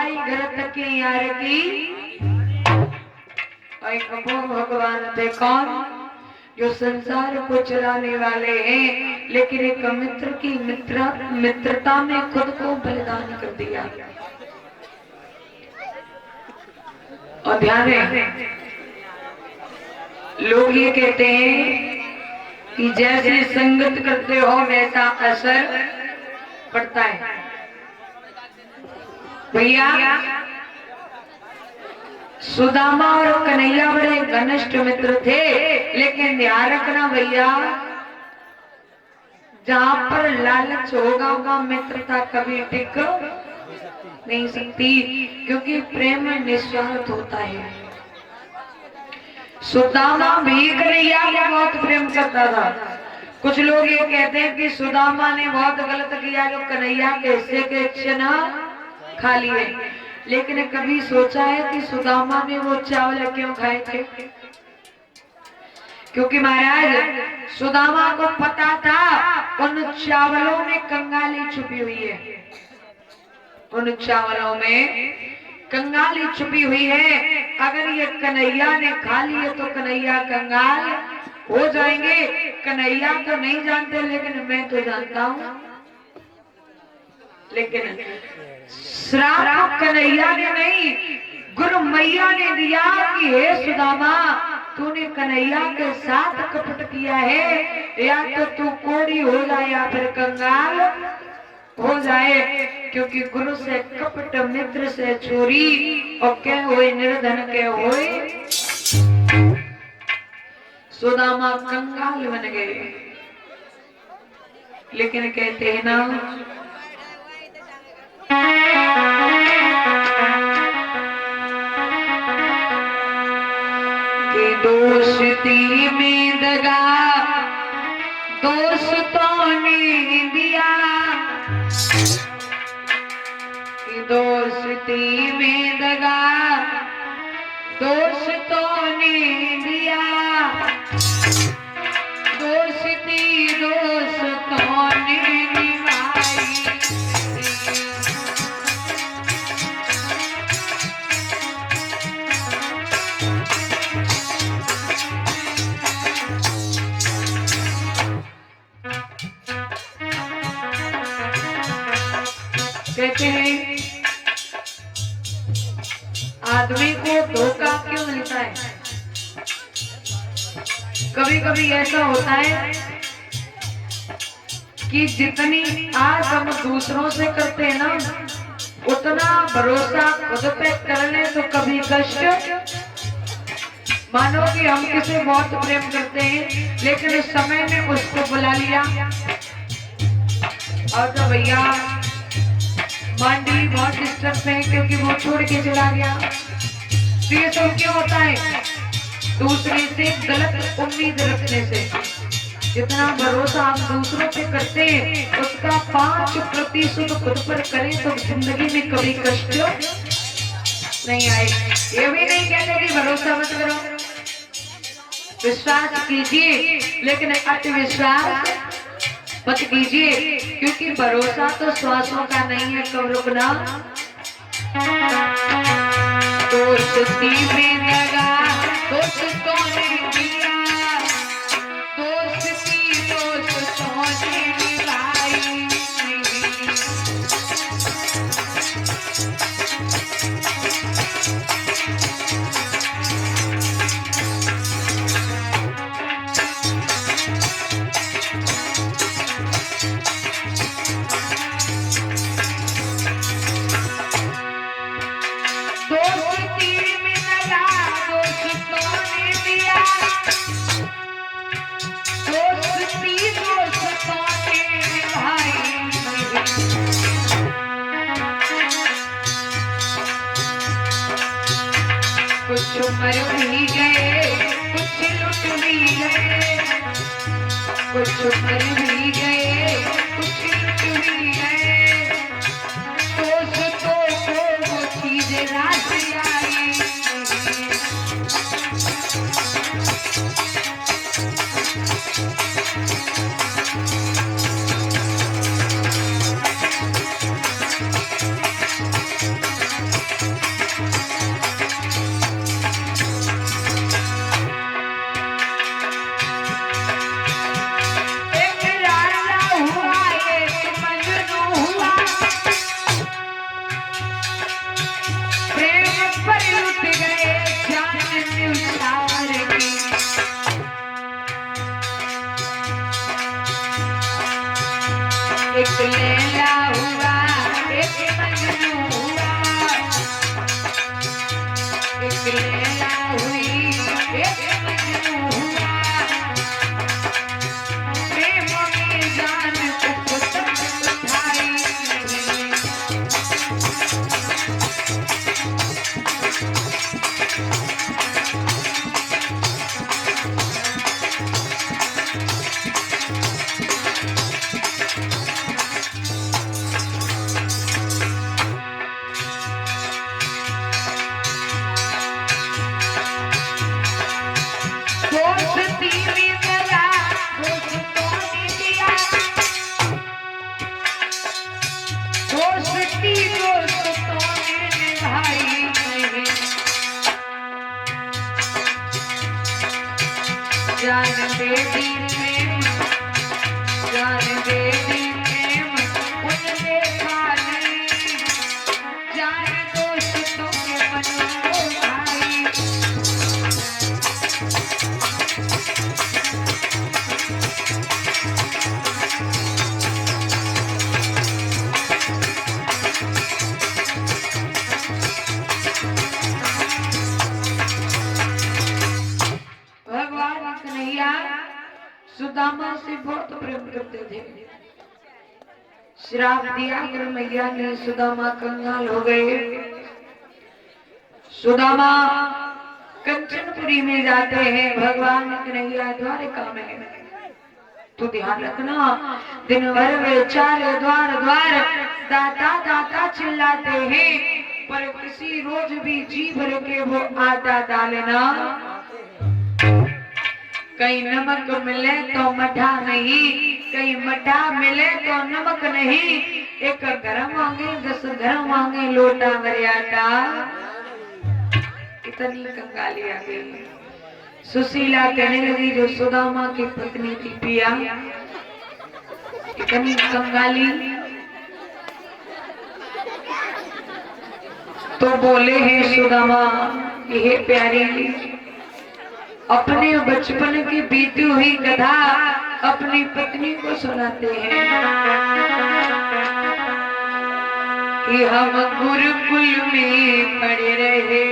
पाई घर तक यार की। एक वो भगवान थे कौन, जो संसार को चलाने वाले हैं, लेकिन एक मित्र की मित्रता में खुद को बलिदान कर दिया। और ध्यान है, लोग ये कहते हैं कि जैसे संगत करते हो वैसा असर पड़ता है। भैया सुदामा और कन्हैया बड़े घनिष्ठ मित्र थे, लेकिन ध्यान रखना भैया, जहां पर लालच होगा वहां मित्रता कभी टिक नहीं सकती, क्योंकि प्रेम निस्वार्थ होता है। सुदामा भी कन्हैया को बहुत प्रेम करता था। कुछ लोग ये कहते हैं कि सुदामा ने बहुत गलत किया जो कन्हैया के हिस्से के चना खा लिए, लेकिन कभी सोचा है कि सुदामा ने वो चावल क्यों खाए थे? क्योंकि महाराज सुदामा को पता था उन चावलों में कंगाली छुपी हुई है, उन चावलों में कंगाली छुपी हुई है। अगर ये कन्हैया ने खा लिए तो कन्हैया कंगाल हो जाएंगे। कन्हैया तो नहीं जानते, लेकिन मैं तो जानता हूं। लेकिन श्राप कन्हैया ने नहीं, गुरु मैया ने दिया कि हे सुदामा, तूने कन्हैया के साथ कपट किया है, या तो तू कोड़ी हो जाए या फिर कंगाल हो जाए। क्योंकि गुरु से कपट, मित्र से चोरी, और क्या हुए निर्धन के हुए सुदामा कंगाल बन गए। लेकिन कहते हैं ना, कि दोस्ती में दगा दोस्तों ने दिया, कि दोस्ती में दगा दोस्तों ने दिया, दोस्ती दोस्तों ने निभाई। कहते हैं आदमी को धोखा क्यों मिलता है? कभी कभी ऐसा होता है कि जितनी आस हम दूसरों से करते हैं ना, उतना भरोसा खुद पे कर ले तो कभी कष्ट। मानो कि हम किसी बहुत प्रेम करते हैं, लेकिन उस समय में उसको बुला लिया और तो भैया मांडी बहुत डिस्टर्ब है क्योंकि वो छोड़ के चला गया। तो ये सब क्यों होता है? दूसरे से गलत उम्मीद रखने से। जितना भरोसा हम दूसरों पे करते हैं उसका 5% खुद पर करें तो जिंदगी में कभी कष्ट नहीं आए। ये भी नहीं कहते कि भरोसा मत करो, विश्वास कीजिए, लेकिन अति विश्वास मत कीजिए, क्योंकि भरोसा तो श्वासों का नहीं है, कब रुकना। दोस्ती में दगा दोस्तों ने दिया, दोस्ती दोस्तों ने निभाई। कुछ मर भी गए, कुछ लुट भी गए, कुछ मर भी गए, कुछ लुट भी गए। दोस्तों को वो चीज रात आई। लैला हुआ एक मजनू हुआ, एक लैला हुई एक मजनू हुआ, प्रेम में जान को तक उठाई नहीं। जान दे दी प्रेम, जान दे दी प्रेम उनने खाली, जान दोस्तों के मन को भाई। भगवान कन्हैया सुदामा से बहुत प्रेम करते थे। श्राप दिया गुरु मैया ने, सुदामा कंगाल हो गए। सुदामा कंचनपुरी में जाते हैं, भगवान कन्हैया द्वारिका में। तो ध्यान रखना, दिन भर वे चारे द्वार द्वार दाता दाता चिल्लाते हैं, पर किसी रोज भी जी भर के वो आटा डालना। कहीं नमक मिले तो मठा नहीं, कहीं मठा मिले तो नमक नहीं। एक घर मांगे 10 घर मांगे लोटा मर्यादा। इतनी कंगाली आ गई। सुशीला कहने लगी, जो सुदामा की पत्नी थी पिया, इतनी कंगाली। तो बोले हैं सुदामा, ये प्यारी अपने बचपन की बीती हुई कथा अपनी पत्नी को सुनाते हैं कि हम गुरुकुल में पढ़े रहे,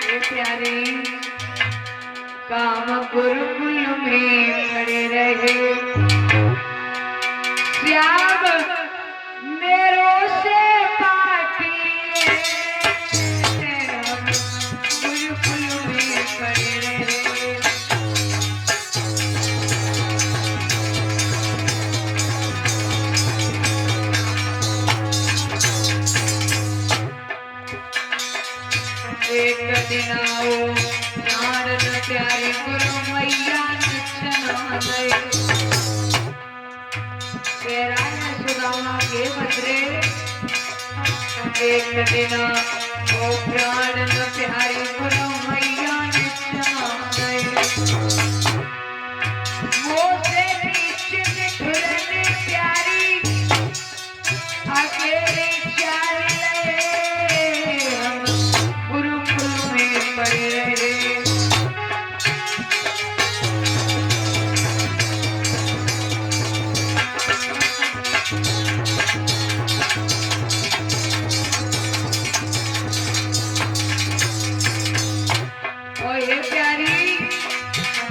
ये प्यारे काम गुरुकुल में पढ़े रहे। श्याम मेरों से पाटी गुरुकुल में पढ़े रहे। एक दिन आओ नारद प्यारे गुरु मैया निचना गए। सुदामा के बदरे एक दिन वो प्राण प्यारे गुरु मैया निचना गए। वो से नीचे ठुरने प्यारी अकेले चाल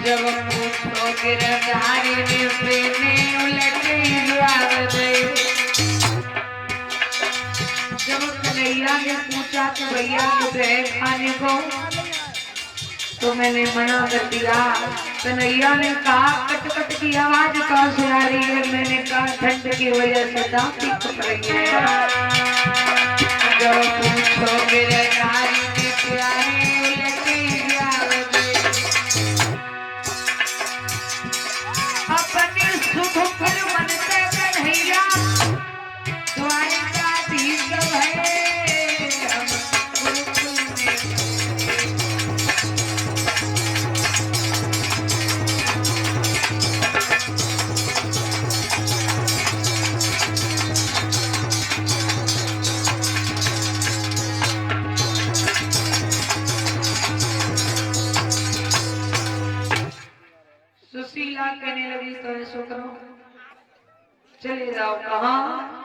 जब पूछो गिरधारी ने प्रेमे उलटे गए। जब कन्हैया ने पूछा कि भैया कुछ है खाने को, तो मैंने मना कर दिया। कन्हैया ने कहा कट कट की आवाज कहाँ से आ रही है? मैंने कहा ठंड की वजह से दांती कट रही है। जब पूछो गिरधारी ने प्यारे उलटे अपने सुख पर मनते कन्हैया द्वारिका धीश है। हम गुरुकुल में सुशीला कहने लगी, तो ऐसो करो चले जाओ कहाँ?